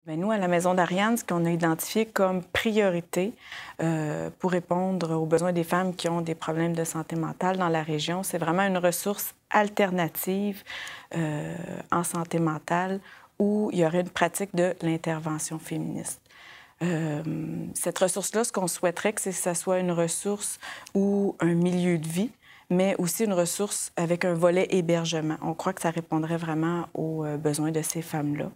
Bien, nous, à la Maison d'Ariane, ce qu'on a identifié comme priorité pour répondre aux besoins des femmes qui ont des problèmes de santé mentale dans la région, c'est vraiment une ressource alternative en santé mentale où il y aurait une pratique de l'intervention féministe. Cette ressource-là, ce qu'on souhaiterait, c'est que ça soit une ressource ou un milieu de vie, mais aussi une ressource avec un volet hébergement. On croit que ça répondrait vraiment aux besoins de ces femmes-là.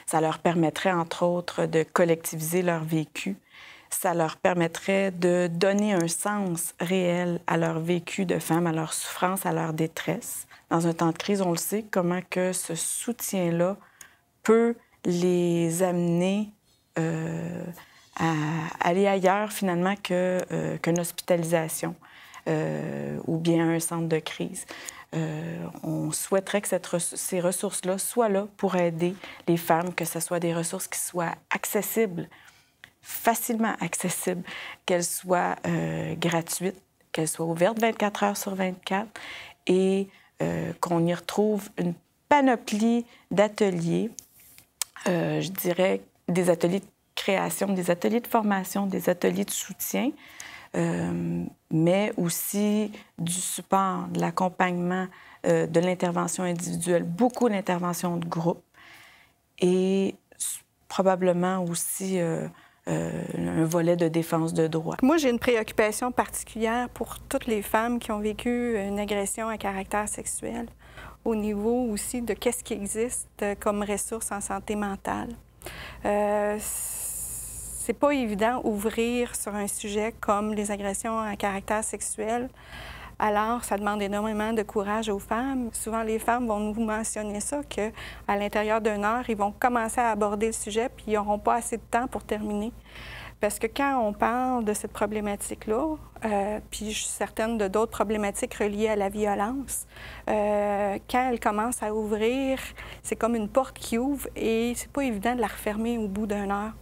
Ça leur permettrait, entre autres, de collectiviser leur vécu. Ça leur permettrait de donner un sens réel à leur vécu de femme, à leur souffrance, à leur détresse. Dans un temps de crise, on le sait, comment que ce soutien-là peut les amener à aller ailleurs, finalement, qu'une hospitalisation ou bien un centre de crise. On souhaiterait que ces ressources-là soient là pour aider les femmes, que ce soit des ressources qui soient accessibles, facilement accessibles, qu'elles soient gratuites, qu'elles soient ouvertes 24 heures sur 24 et qu'on y retrouve une panoplie d'ateliers, je dirais des ateliers de création, des ateliers de formation, des ateliers de soutien, mais aussi du support, de l'accompagnement, de l'intervention individuelle, beaucoup d'interventions de groupe et probablement aussi un volet de défense de droit. Moi, j'ai une préoccupation particulière pour toutes les femmes qui ont vécu une agression à caractère sexuel, au niveau aussi de qu'est-ce qui existe comme ressources en santé mentale. C'est pas évident ouvrir sur un sujet comme les agressions à caractère sexuel. Alors, ça demande énormément de courage aux femmes. Souvent, les femmes vont nous mentionner ça, qu'à l'intérieur d'une heure, ils vont commencer à aborder le sujet, puis ils n'auront pas assez de temps pour terminer. Parce que quand on parle de cette problématique-là, puis je suis certaine de d'autres problématiques reliées à la violence, quand elle commence à ouvrir, c'est comme une porte qui ouvre et c'est pas évident de la refermer au bout d'une heure.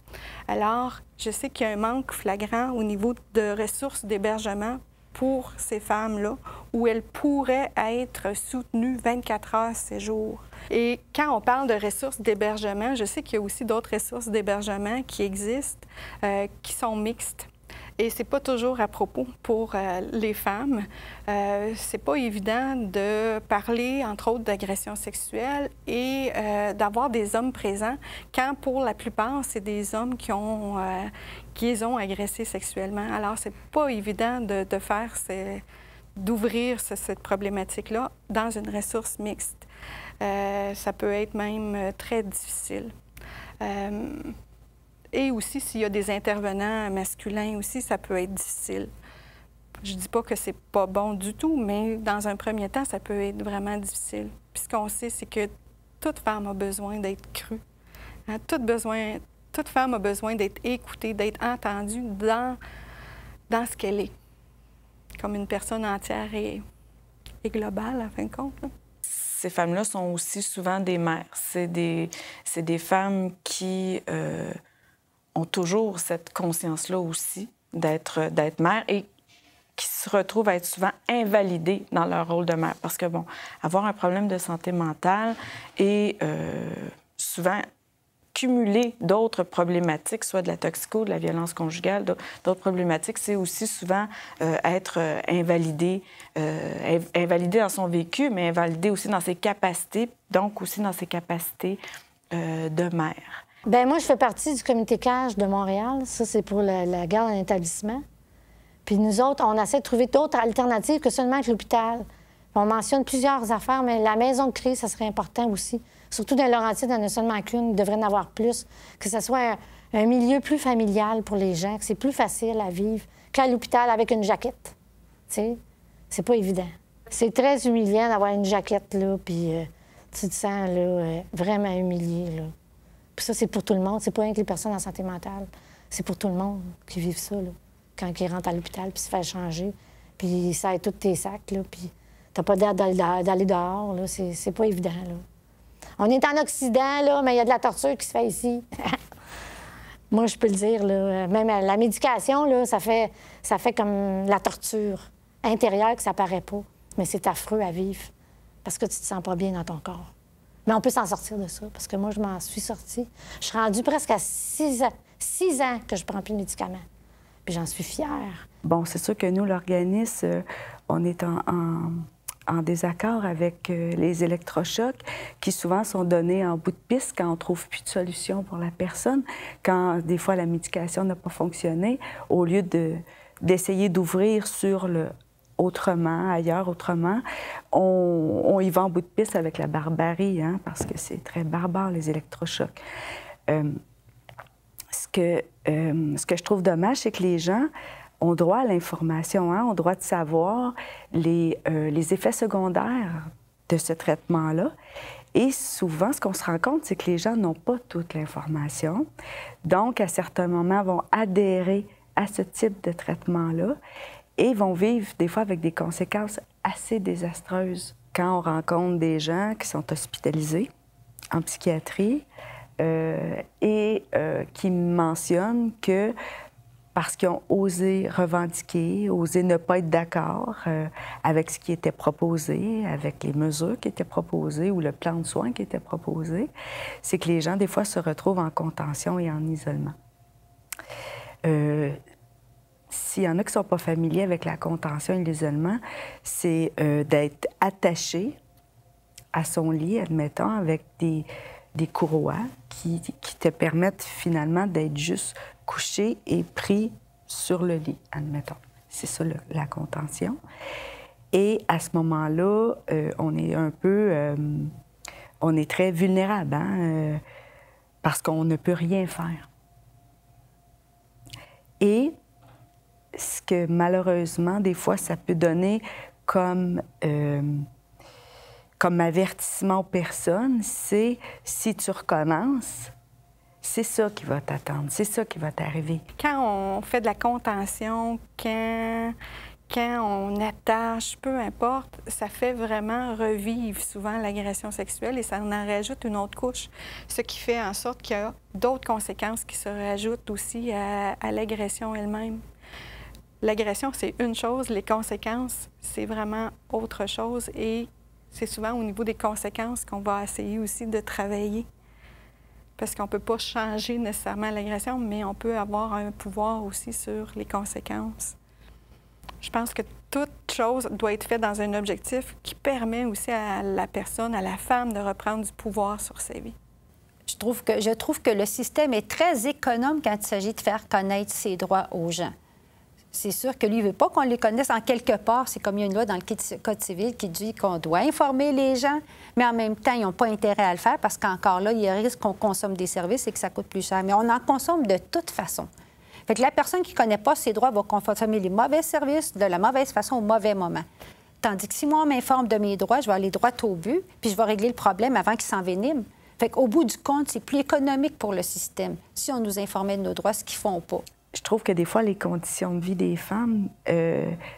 Alors, je sais qu'il y a un manque flagrant au niveau de ressources d'hébergement pour ces femmes-là, où elles pourraient être soutenues 24 heures, 7 jours. Et quand on parle de ressources d'hébergement, je sais qu'il y a aussi d'autres ressources d'hébergement qui existent, qui sont mixtes. Et c'est pas toujours à propos pour les femmes. C'est pas évident de parler, entre autres, d'agression sexuelle et d'avoir des hommes présents quand, pour la plupart, c'est des hommes qui les ont agressés sexuellement. Alors, c'est pas évident d'ouvrir cette problématique-là dans une ressource mixte. Ça peut être même très difficile. Et aussi, s'il y a des intervenants masculins aussi, ça peut être difficile. Je dis pas que c'est pas bon du tout, mais dans un premier temps, ça peut être vraiment difficile. Puis ce qu'on sait, c'est que toute femme a besoin d'être crue. Hein? Toute femme a besoin d'être écoutée, d'être entendue dans ce qu'elle est, comme une personne entière et globale, en fin de compte. Là. Ces femmes-là sont aussi souvent des mères. C'est des femmes qui ont toujours cette conscience-là aussi d'être mère et qui se retrouvent à être souvent invalidées dans leur rôle de mère. Parce que, bon, avoir un problème de santé mentale et souvent cumuler d'autres problématiques, soit de la toxico, de la violence conjugale, d'autres problématiques, c'est aussi souvent être invalidé dans son vécu, mais invalidé aussi dans ses capacités, donc aussi dans ses capacités de mère. Bien, moi, je fais partie du comité CAGE de Montréal. Ça, c'est pour la garde en établissement. Puis nous autres, on essaie de trouver d'autres alternatives que seulement avec l'hôpital. On mentionne plusieurs affaires, mais la maison de crise, ça serait important aussi. Surtout dans Laurentides, il n'y en a seulement qu'une, il devrait en avoir plus. Que ce soit un milieu plus familial pour les gens, que c'est plus facile à vivre qu'à l'hôpital avec une jaquette. Tu sais, c'est pas évident. C'est très humiliant d'avoir une jaquette, là, puis tu te sens, là, vraiment humilié, là. Puis ça, c'est pour tout le monde. C'est pas rien que les personnes en santé mentale. C'est pour tout le monde qui vivent ça, là. Quand ils rentrent à l'hôpital, puis se fait changer, puis ça aide tous tes sacs, là, puis t'as pas d'air d'aller dehors, là. C'est pas évident, là. On est en Occident, là, mais il y a de la torture qui se fait ici. Moi, je peux le dire, là. Même la médication, là, ça fait comme la torture intérieure que ça paraît pas. Mais c'est affreux à vivre parce que tu te sens pas bien dans ton corps. Mais on peut s'en sortir de ça, parce que moi, je m'en suis sortie. Je suis rendue presque à 6 ans que je prends plus de médicaments. Puis j'en suis fière. Bon, c'est sûr que nous, l'organisme, on est en désaccord avec les électrochocs qui souvent sont donnés en bout de piste quand on ne trouve plus de solution pour la personne, quand des fois la médication n'a pas fonctionné, au lieu d'essayer d'ouvrir sur le autrement, ailleurs, autrement, on y va en bout de piste avec la barbarie, hein, parce que c'est très barbare, les électrochocs. Ce que je trouve dommage, c'est que les gens ont droit à l'information, hein, ont droit de savoir les effets secondaires de ce traitement-là. Et souvent, ce qu'on se rend compte, c'est que les gens n'ont pas toute l'information. Donc, à certains moments, vont adhérer à ce type de traitement-là et vont vivre des fois avec des conséquences assez désastreuses. Quand on rencontre des gens qui sont hospitalisés en psychiatrie et qui mentionnent que parce qu'ils ont osé revendiquer, osé ne pas être d'accord avec ce qui était proposé, avec les mesures qui étaient proposées ou le plan de soins qui était proposé, c'est que les gens, des fois, se retrouvent en contention et en isolement. S'il y en a qui ne sont pas familiers avec la contention et l'isolement, c'est d'être attaché à son lit, admettons, avec des courroies qui te permettent finalement d'être juste couché et pris sur le lit, admettons. C'est ça, la contention. Et à ce moment-là, on est un peu... on est très vulnérable, hein, parce qu'on ne peut rien faire. Et ce que, malheureusement, des fois, ça peut donner comme avertissement aux personnes, c'est si tu recommences, c'est ça qui va t'attendre, c'est ça qui va t'arriver. Quand on fait de la contention, quand on attache, peu importe, ça fait vraiment revivre souvent l'agression sexuelle et ça en rajoute une autre couche, ce qui fait en sorte qu'il y a d'autres conséquences qui se rajoutent aussi à l'agression elle-même. L'agression, c'est une chose, les conséquences, c'est vraiment autre chose et c'est souvent au niveau des conséquences qu'on va essayer aussi de travailler. Parce qu'on ne peut pas changer nécessairement l'agression, mais on peut avoir un pouvoir aussi sur les conséquences. Je pense que toute chose doit être faite dans un objectif qui permet aussi à la personne, à la femme, de reprendre du pouvoir sur sa vie. Je trouve que le système est très économe quand il s'agit de faire connaître ses droits aux gens. C'est sûr que lui, il ne veut pas qu'on les connaisse en quelque part. C'est comme il y a une loi dans le Code civil qui dit qu'on doit informer les gens, mais en même temps, ils n'ont pas intérêt à le faire parce qu'encore là, il y a risque qu'on consomme des services et que ça coûte plus cher. Mais on en consomme de toute façon. Fait que la personne qui ne connaît pas ses droits va consommer les mauvais services de la mauvaise façon au mauvais moment. Tandis que si moi, on m'informe de mes droits, je vais aller droit au but, puis je vais régler le problème avant qu'il s'envenime. Fait qu'au bout du compte, c'est plus économique pour le système si on nous informait de nos droits, ce qu'ils font pas. Je trouve que des fois, les conditions de vie des femmes,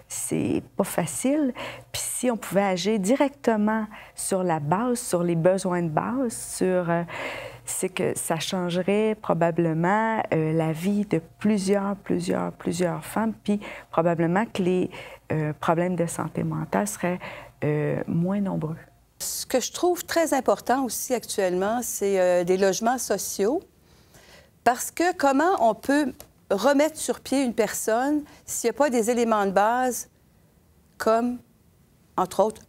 c'est pas facile. Puis si on pouvait agir directement sur la base, sur les besoins de base, c'est que ça changerait probablement la vie de plusieurs femmes, puis probablement que les problèmes de santé mentale seraient moins nombreux. Ce que je trouve très important aussi actuellement, c'est des logements sociaux. Parce que comment on peut remettre sur pied une personne s'il n'y a pas des éléments de base comme, entre autres,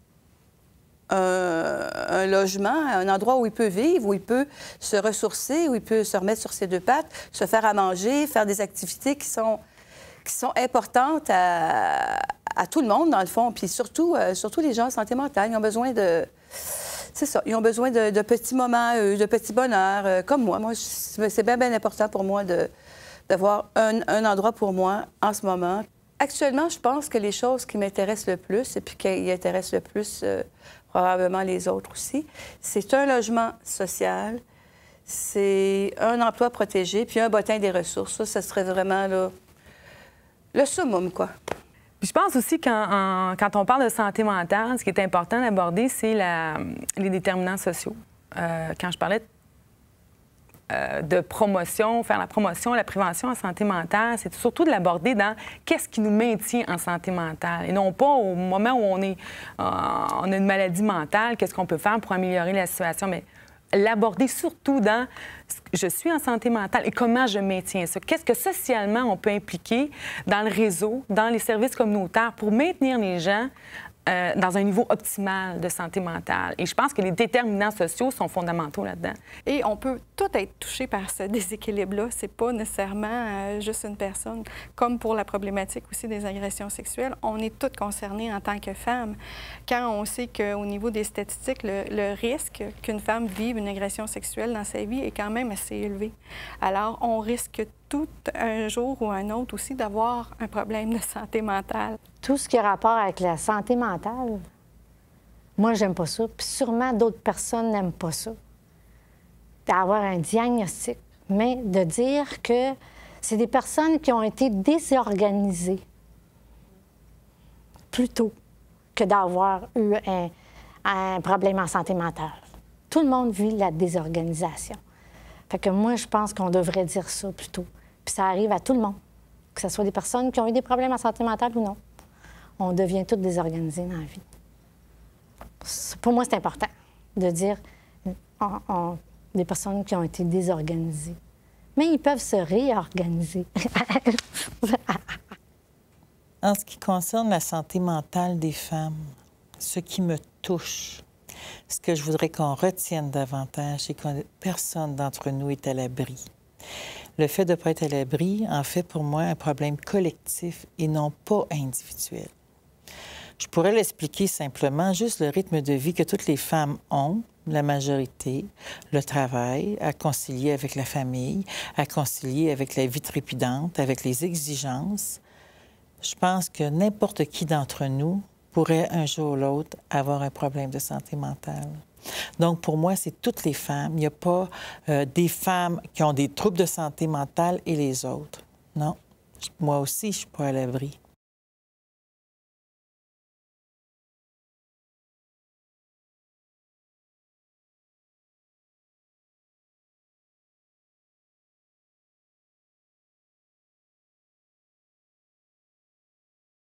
un logement, un endroit où il peut vivre, où il peut se ressourcer, où il peut se remettre sur ses deux pattes, se faire à manger, faire des activités qui sont importantes à tout le monde, dans le fond. Puis surtout les gens en santé mentale, ils ont besoin de... C'est ça, ils ont besoin de petits moments, de petits bonheurs, comme moi. Moi, c'est bien important pour moi d'avoir un endroit pour moi en ce moment. Actuellement, je pense que les choses qui m'intéressent le plus, et puis qui intéressent le plus probablement les autres aussi, c'est un logement social, c'est un emploi protégé, puis un bottin des ressources. Ça serait vraiment là, le summum, quoi. Puis je pense aussi quand on parle de santé mentale, ce qui est important d'aborder, c'est les déterminants sociaux. Quand je parlais de promotion, faire la promotion, la prévention en santé mentale, c'est surtout de l'aborder dans qu'est-ce qui nous maintient en santé mentale et non pas au moment où on a une maladie mentale, qu'est-ce qu'on peut faire pour améliorer la situation, mais l'aborder surtout dans je suis en santé mentale et comment je maintiens ça. Qu'est-ce que socialement on peut impliquer dans le réseau, dans les services communautaires pour maintenir les gens dans un niveau optimal de santé mentale. Et je pense que les déterminants sociaux sont fondamentaux là-dedans. Et on peut tout être touché par ce déséquilibre-là. C'est pas nécessairement juste une personne. Comme pour la problématique aussi des agressions sexuelles, on est toutes concernées en tant que femmes. Quand on sait qu'au niveau des statistiques, le risque qu'une femme vive une agression sexuelle dans sa vie est quand même assez élevé. Alors, on risque tout un jour ou un autre aussi d'avoir un problème de santé mentale. Tout ce qui a rapport avec la santé mentale, moi, j'aime pas ça. Puis sûrement d'autres personnes n'aiment pas ça. D'avoir un diagnostic, mais de dire que c'est des personnes qui ont été désorganisées plutôt que d'avoir eu un problème en santé mentale. Tout le monde vit la désorganisation. Fait que moi, je pense qu'on devrait dire ça plutôt. Puis ça arrive à tout le monde, que ce soit des personnes qui ont eu des problèmes en santé mentale ou non. On devient toutes désorganisées dans la vie. Pour moi, c'est important de dire des personnes qui ont été désorganisées. Mais ils peuvent se réorganiser. En ce qui concerne la santé mentale des femmes, ce qui me touche, ce que je voudrais qu'on retienne davantage, c'est que personne d'entre nous est à l'abri. Le fait de ne pas être à l'abri en fait pour moi un problème collectif et non pas individuel. Je pourrais l'expliquer simplement, juste le rythme de vie que toutes les femmes ont, la majorité, le travail, à concilier avec la famille, à concilier avec la vie trépidante, avec les exigences. Je pense que n'importe qui d'entre nous pourrait un jour ou l'autre avoir un problème de santé mentale. Donc, pour moi, c'est toutes les femmes. Il n'y a pas des femmes qui ont des troubles de santé mentale et les autres. Non. Moi aussi, je ne suis pas à l'abri.